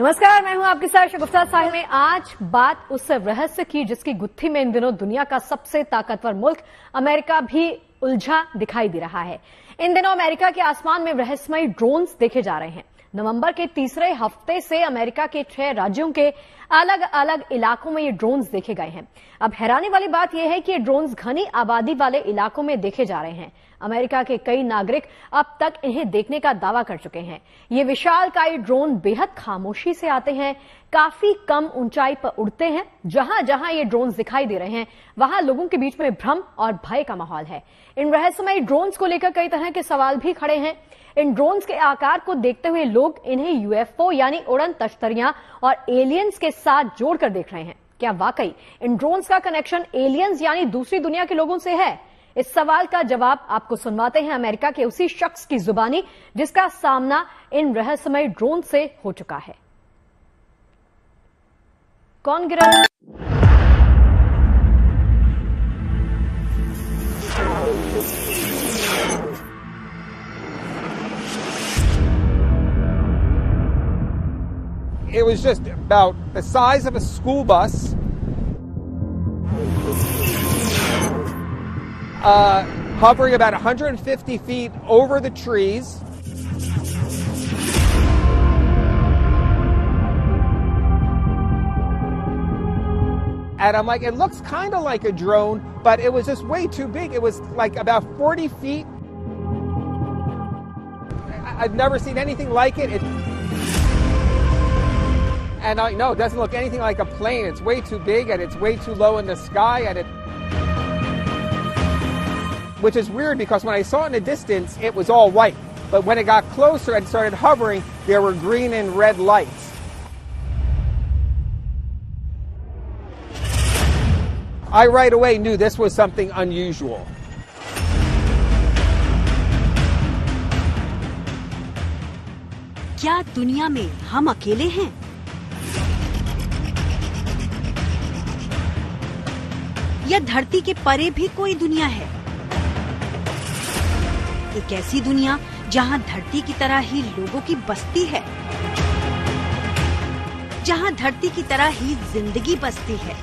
नमस्कार, मैं हूं आपके साथ शगुफ्ता साहिल में। आज बात उस रहस्य की जिसकी गुत्थी में इन दिनों दुनिया का सबसे ताकतवर मुल्क अमेरिका भी उलझा दिखाई दे रहा है। इन दिनों अमेरिका के आसमान में रहस्यमयी ड्रोन्स देखे जा रहे हैं। नवंबर के तीसरे हफ्ते से अमेरिका के 6 राज्यों के अलग अलग इलाकों में ये ड्रोन्स देखे गए हैं। अब हैरानी वाली बात यह है कि ये ड्रोन्स घनी आबादी वाले इलाकों में देखे जा रहे हैं। अमेरिका के कई नागरिक अब तक इन्हें देखने का दावा कर चुके हैं। ये विशालकाय ड्रोन बेहद खामोशी से आते हैं, काफी कम ऊंचाई पर उड़ते हैं। जहां जहां ये ड्रोन्स दिखाई दे रहे हैं वहां लोगों के बीच में भ्रम और भय का माहौल है। इन रहस्यमयी ड्रोन्स को लेकर कई तरह के सवाल भी खड़े हैं। इन ड्रोन्स के आकार को देखते हुए लोग इन्हें यूएफओ यानी उड़न तश्तरियां और एलियंस के साथ जोड़कर देख रहे हैं। क्या वाकई इन ड्रोन्स का कनेक्शन एलियंस यानी दूसरी दुनिया के लोगों से है? इस सवाल का जवाब आपको सुनवाते हैं अमेरिका के उसी शख्स की जुबानी जिसका सामना इन रहस्यमयी ड्रोन से हो चुका है। कौन गिरा? It was just about the size of a school bus, hovering about 150 feet over the trees. And I'm like, it looks kind of like a drone, but it was just way too big. It was like about 40 feet. I've never seen anything like it. And no, it doesn't look anything like a plane. It's way too big and it's way too low in the sky. Which is weird because when I saw it in the distance, it was all white. But when it got closer and started hovering, there were green and red lights. I right away knew this was something unusual. क्या दुनिया में हम अकेले हैं? या धरती के परे भी कोई दुनिया है? एक ऐसी दुनिया जहां धरती की तरह ही लोगों की बस्ती है, जहां धरती की तरह ही जिंदगी बसती है।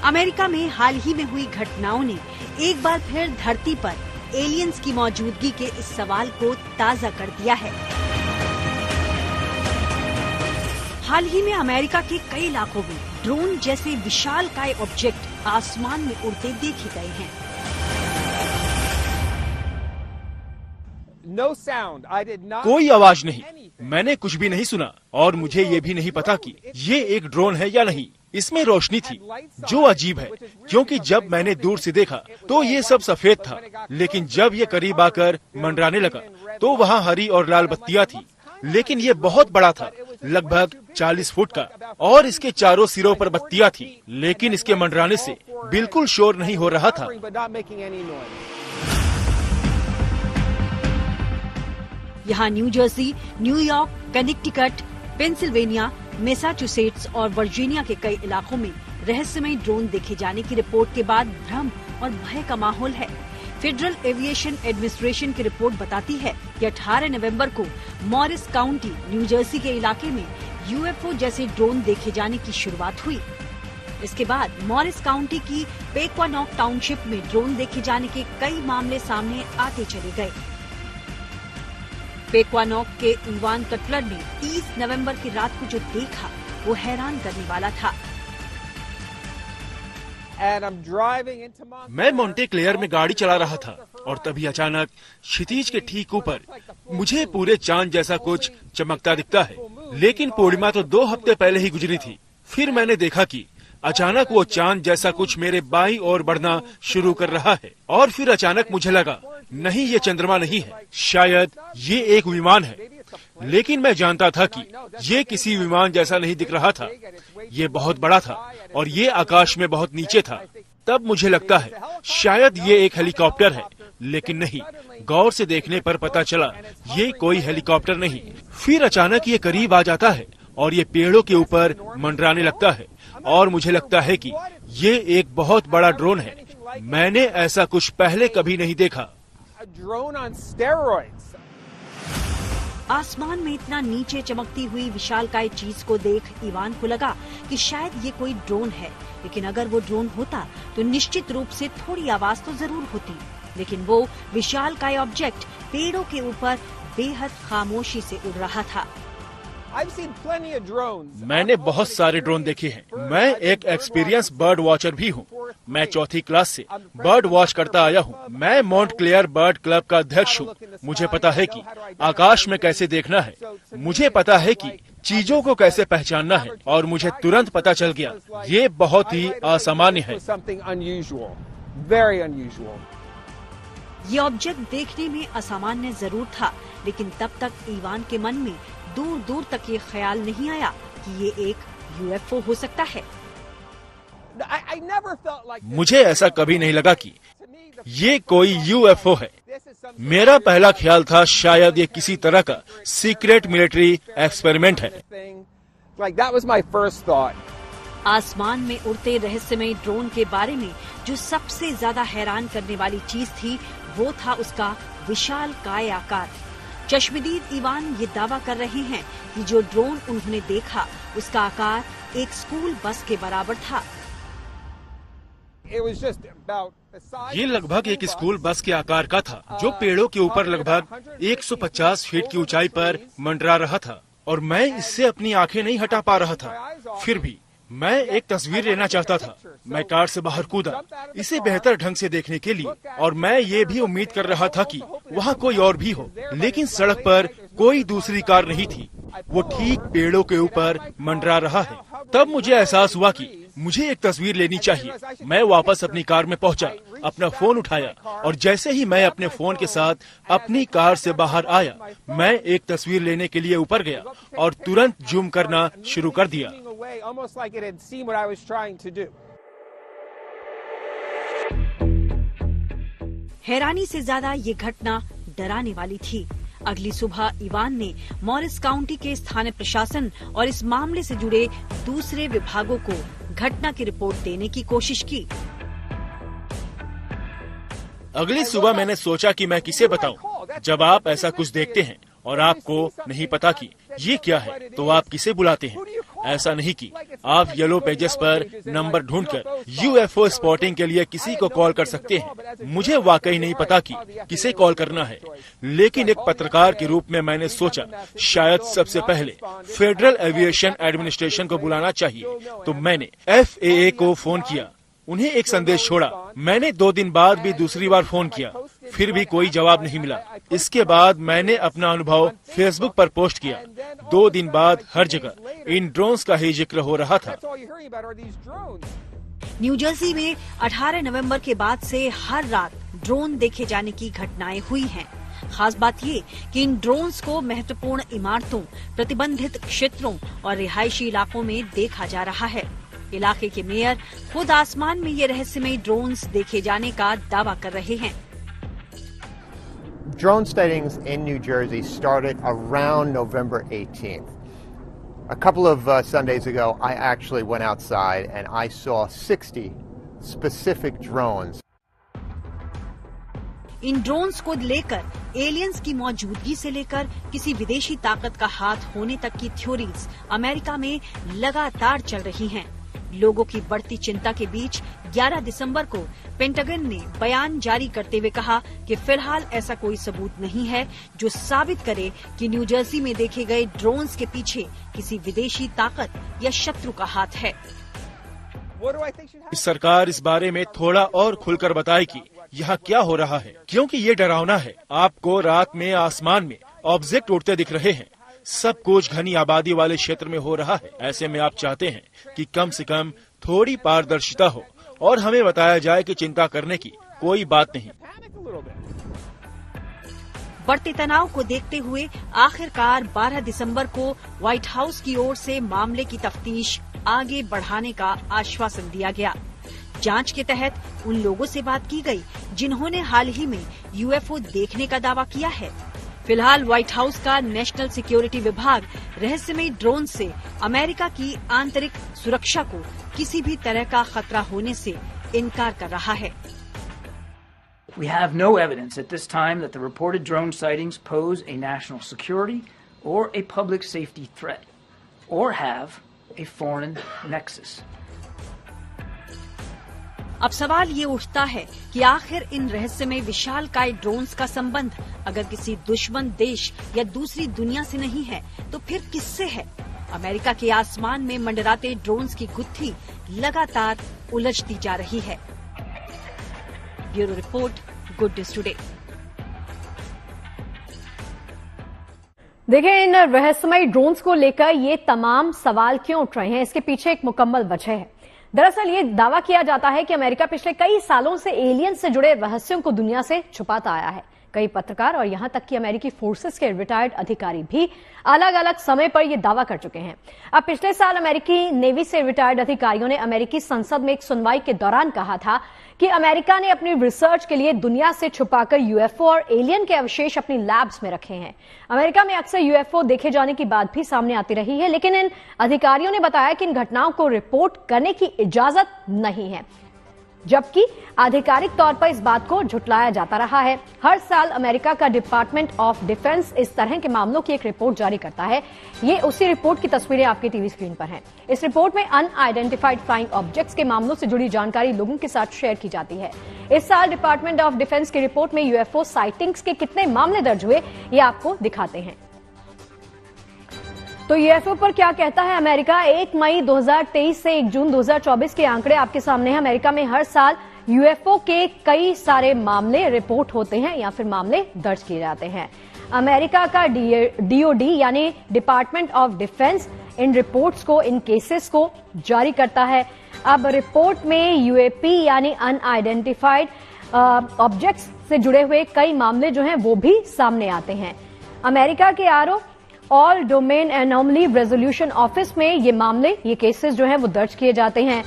अमेरिका में हाल ही में हुई घटनाओं ने एक बार फिर धरती पर एलियंस की मौजूदगी के इस सवाल को ताजा कर दिया है। हाल ही में अमेरिका के कई इलाकों में ड्रोन जैसे विशालकाय ऑब्जेक्ट आसमान में उड़ते देखे गए हैं। कोई आवाज नहीं, मैंने कुछ भी नहीं सुना और मुझे ये भी नहीं पता कि ये एक ड्रोन है या नहीं। इसमें रोशनी थी जो अजीब है, क्योंकि जब मैंने दूर से देखा तो ये सब सफेद था, लेकिन जब ये करीब आकर मंडराने लगा तो वहाँ हरी और लाल बत्तियां थी। लेकिन ये बहुत बड़ा था, लगभग 40 फुट का, और इसके चारों सिरों पर बत्तियां थी, लेकिन इसके मंडराने से बिल्कुल शोर नहीं हो रहा था। यहाँ new Jersey, New York, Connecticut, Pennsylvania, Massachusetts और वर्जीनिया के कई इलाकों में रहस्यमयी ड्रोन देखे जाने की रिपोर्ट के बाद भ्रम और भय का माहौल है। फेडरल एविएशन एडमिनिस्ट्रेशन की रिपोर्ट बताती है कि 18 नवंबर को मॉरिस काउंटी, न्यू जर्सी के इलाके में यूएफओ जैसे ड्रोन देखे जाने की शुरुआत हुई। इसके बाद मॉरिस काउंटी की पेक्वानॉक टाउनशिप में ड्रोन देखे जाने के कई मामले सामने आते चले गए। पेक्वानॉक के इवान कटलर ने 30 नवंबर की रात को जो देखा वो हैरान करने वाला था। मैं मोंटे क्लेयर में गाड़ी चला रहा था और तभी अचानक क्षितिज के ठीक ऊपर मुझे पूरे चांद जैसा कुछ चमकता दिखता है। लेकिन पूर्णिमा तो 2 हफ्ते पहले ही गुजरी थी। फिर मैंने देखा कि अचानक वो चांद जैसा कुछ मेरे बाईं ओर बढ़ना शुरू कर रहा है, और फिर अचानक मुझे लगा नहीं, ये चंद्रमा नहीं है, शायद ये एक विमान है। लेकिन मैं जानता था कि ये किसी विमान जैसा नहीं दिख रहा था। ये बहुत बड़ा था और ये आकाश में बहुत नीचे था। तब मुझे लगता है शायद ये एक हेलीकॉप्टर है, लेकिन नहीं, गौर से देखने पर पता चला ये कोई हेलीकॉप्टर नहीं। फिर अचानक ये करीब आ जाता है और ये पेड़ों के ऊपर मंडराने लगता है, और मुझे लगता है कि ये एक बहुत बड़ा ड्रोन है। मैंने ऐसा कुछ पहले कभी नहीं देखा। आसमान में इतना नीचे चमकती हुई विशालकाय चीज को देख इवान को लगा कि शायद ये कोई ड्रोन है, लेकिन अगर वो ड्रोन होता तो निश्चित रूप से थोड़ी आवाज तो जरूर होती। लेकिन वो विशालकाय ऑब्जेक्ट पेड़ों के ऊपर बेहद खामोशी से उड़ रहा था। I've seen plenty of drones. मैंने बहुत सारे ड्रोन देखे हैं। मैं एक एक्सपीरियंस बर्ड वॉचर भी हूँ। मैं चौथी क्लास से बर्ड वॉच करता आया हूँ। मैं मॉन्टक्लेयर बर्ड क्लब का अध्यक्ष हूँ। मुझे पता है कि आकाश में कैसे देखना है, मुझे पता है कि चीजों को कैसे पहचानना है, और मुझे तुरंत पता चल गया ये बहुत ही असामान्य है। Something unusual, very unusual. ये ऑब्जेक्ट देखने में असामान्य जरूर था, लेकिन तब तक इवान के मन में दूर दूर तक ये ख्याल नहीं आया कि ये एक यूएफओ हो सकता है। I never felt like this. मुझे ऐसा कभी नहीं लगा कि ये कोई यूएफओ है। मेरा पहला ख्याल था शायद ये किसी तरह का सीक्रेट मिलिट्री एक्सपेरिमेंट है। Like that was my first thought. आसमान में उड़ते रहस्यमय ड्रोन के बारे में जो सबसे ज्यादा हैरान करने वाली चीज थी वो था उसका विशाल काय आकार। चश्मदीद इवान ये दावा कर रहे हैं कि जो ड्रोन उन्होंने देखा उसका आकार एक स्कूल बस के बराबर था। It was just about the size. ये लगभग एक स्कूल बस के आकार का था, जो पेड़ों के ऊपर लगभग 150 फीट की ऊंचाई पर मंडरा रहा था, और मैं इससे अपनी आंखें नहीं हटा पा रहा था। फिर भी मैं एक तस्वीर लेना चाहता था। मैं कार से बाहर कूदा इसे बेहतर ढंग से देखने के लिए, और मैं ये भी उम्मीद कर रहा था कि वहाँ कोई और भी हो, लेकिन सड़क पर कोई दूसरी कार नहीं थी। वो ठीक पेड़ों के ऊपर मंडरा रहा है। तब मुझे एहसास हुआ कि मुझे एक तस्वीर लेनी चाहिए। मैं वापस अपनी कार में पहुंचा, अपना फोन उठाया, और जैसे ही मैं अपने फोन के साथ अपनी कार से बाहर आया, मैं एक तस्वीर लेने के लिए ऊपर गया और तुरंत जूम करना शुरू कर दिया। Almost like it had seen what I was trying to do. हैरानी से ज्यादा ये घटना डराने वाली थी। अगली सुबह इवान ने मॉरिस काउंटी के स्थानीय प्रशासन और इस मामले से जुड़े दूसरे विभागों को घटना की रिपोर्ट देने की कोशिश की। अगली सुबह मैंने सोचा कि मैं किसे बताऊं। जब आप ऐसा कुछ देखते हैं और आपको नहीं पता कि ये क्या है, तो आप किसे बुलाते हैं। ऐसा नहीं कि आप येलो पेजेस पर नंबर ढूंढकर यूएफओ स्पॉटिंग के लिए किसी को कॉल कर सकते हैं। मुझे वाकई नहीं पता कि किसे कॉल करना है, लेकिन एक पत्रकार के रूप में मैंने सोचा शायद सबसे पहले फेडरल एविएशन एडमिनिस्ट्रेशन को बुलाना चाहिए। तो मैंने FAA को फोन किया, उन्हें एक संदेश छोड़ा। मैंने 2 दिन बाद भी दूसरी बार फोन किया, फिर भी कोई जवाब नहीं मिला। इसके बाद मैंने अपना अनुभव फेसबुक पर पोस्ट किया। 2 दिन बाद हर जगह इन ड्रोन्स का ही जिक्र हो रहा था। न्यू जर्सी में 18 नवंबर के बाद से हर रात ड्रोन देखे जाने की घटनाएं हुई हैं। खास बात ये कि इन ड्रोन्स को महत्वपूर्ण इमारतों, प्रतिबंधित क्षेत्रों और रिहायशी इलाकों में देखा जा रहा है। इलाके के मेयर खुद आसमान में ये रहस्यमय ड्रोन्स देखे जाने का दावा कर रहे हैं। Drone sightings in New Jersey started around November 18th. A couple of Sundays ago, I actually went outside and I saw 60 specific drones. In drones को लेकर एलियंस की मौजूदगी से लेकर किसी विदेशी ताकत का हाथ होने तक की थ्योरीज अमेरिका में लगातार चल रही हैं। लोगों की बढ़ती चिंता के बीच 11 दिसंबर को पेंटागन ने बयान जारी करते हुए कहा कि फिलहाल ऐसा कोई सबूत नहीं है जो साबित करे कि न्यू जर्सी में देखे गए ड्रोन्स के पीछे किसी विदेशी ताकत या शत्रु का हाथ है। सरकार इस बारे में थोड़ा और खुलकर बताए कि यहाँ क्या हो रहा है, क्योंकि ये डरावना है। आपको रात में आसमान में ऑब्जेक्ट उड़ते दिख रहे हैं। सब कुछ घनी आबादी वाले क्षेत्र में हो रहा है। ऐसे में आप चाहते हैं कि कम से कम थोड़ी पारदर्शिता हो और हमें बताया जाए कि चिंता करने की कोई बात नहीं। बढ़ते तनाव को देखते हुए आखिरकार 12 दिसंबर को व्हाइट हाउस की ओर से मामले की तफ्तीश आगे बढ़ाने का आश्वासन दिया गया। जांच के तहत उन लोगों से बात की गई जिन्होंने हाल ही में यूएफओ देखने का दावा किया है। फिलहाल व्हाइट हाउस का नेशनल सिक्योरिटी विभाग रहस्यमय ड्रोन से अमेरिका की आंतरिक सुरक्षा को किसी भी तरह का खतरा होने से इनकार कर रहा है। We have no evidence at this time that the reported drone sightings pose a national security, or a public safety threat, or have a foreign nexus. अब सवाल ये उठता है कि आखिर इन रहस्यमय विशालकाय ड्रोन्स का संबंध अगर किसी दुश्मन देश या दूसरी दुनिया से नहीं है तो फिर किससे है? अमेरिका के आसमान में मंडराते ड्रोन्स की गुत्थी लगातार उलझती जा रही है। Bureau report, good news today. देखिए, इन रहस्यमय ड्रोन्स को लेकर ये तमाम सवाल क्यों उठ रहे हैं, इसके पीछे एक मुकम्मल वजह है। दरअसल ये दावा किया जाता है कि अमेरिका पिछले कई सालों से एलियन से जुड़े रहस्यों को दुनिया से छुपाता आया है। कई पत्रकार और यहां तक कि अमेरिकी फोर्सेस के रिटायर्ड अधिकारी भी अलग अलग समय पर यह दावा कर चुके हैं। अब पिछले साल अमेरिकी नेवी से रिटायर्ड अधिकारियों ने अमेरिकी संसद में एक सुनवाई के दौरान कहा था कि अमेरिका ने अपनी रिसर्च के लिए दुनिया से छुपाकर यूएफओ और एलियन के अवशेष अपनी लैब्स में रखे हैं। अमेरिका में अक्सर यूएफओ देखे जाने की बात भी सामने आती रही है, लेकिन इन अधिकारियों ने बताया कि इन घटनाओं को रिपोर्ट करने की इजाजत नहीं है, जबकि आधिकारिक तौर पर इस बात को झुटलाया जाता रहा है। हर साल अमेरिका का डिपार्टमेंट ऑफ डिफेंस इस तरह के मामलों की एक रिपोर्ट जारी करता है। ये उसी रिपोर्ट की तस्वीरें आपकी टीवी स्क्रीन पर हैं। इस रिपोर्ट में अनआइडेंटिफाइड फ्लाइंग ऑब्जेक्ट्स के मामलों से जुड़ी जानकारी लोगों के साथ शेयर की जाती है। इस साल डिपार्टमेंट ऑफ डिफेंस की रिपोर्ट में यूएफओ साइटिंग्स के कितने मामले दर्ज हुए, ये आपको दिखाते हैं। तो यूएफओ पर क्या कहता है अमेरिका? 1 मई 2023 से 1 जून 2024 के आंकड़े आपके सामने हैं। अमेरिका में हर साल यूएफओ के कई सारे मामले रिपोर्ट होते हैं या फिर मामले दर्ज किए जाते हैं। अमेरिका का डीओडी यानी department of defence in reports को, इन केसेस को जारी करता है। अब रिपोर्ट में यूएपी यानी अनआइडेंटिफाइड ऑब्जेक्ट्स से जुड़े हुए कई मामले जो हैं वो भी सामने आते हैं। अमेरिका के RO all domain anomaly resolution office में ये मामले, ये केसेस जो हैं वो दर्ज किए जाते हैं।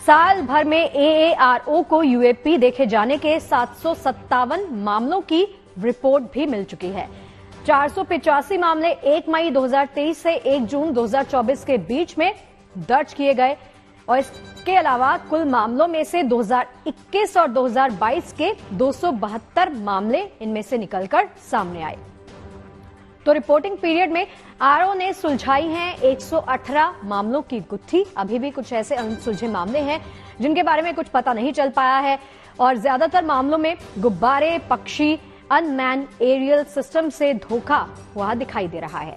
साल भर में एएआरओ को यूएपी देखे जाने के 757 मामलों की रिपोर्ट भी मिल चुकी है। 485 मामले 1 मई 2023 से 1 जून 2024 के बीच में दर्ज किए गए और इसके अलावा कुल मामलों में से 2021 और 2022 के 272 मामले इनमें से निकलकर सामने आए। तो रिपोर्टिंग पीरियड में आरओ ने सुलझाई हैं 118 मामलों की गुत्थी। अभी भी कुछ ऐसे अनसुलझे मामले हैं जिनके बारे में कुछ पता नहीं चल पाया है और ज्यादातर मामलों में गुब्बारे, पक्षी, अनमैन एरियल सिस्टम से धोखा हुआ दिखाई दे रहा है।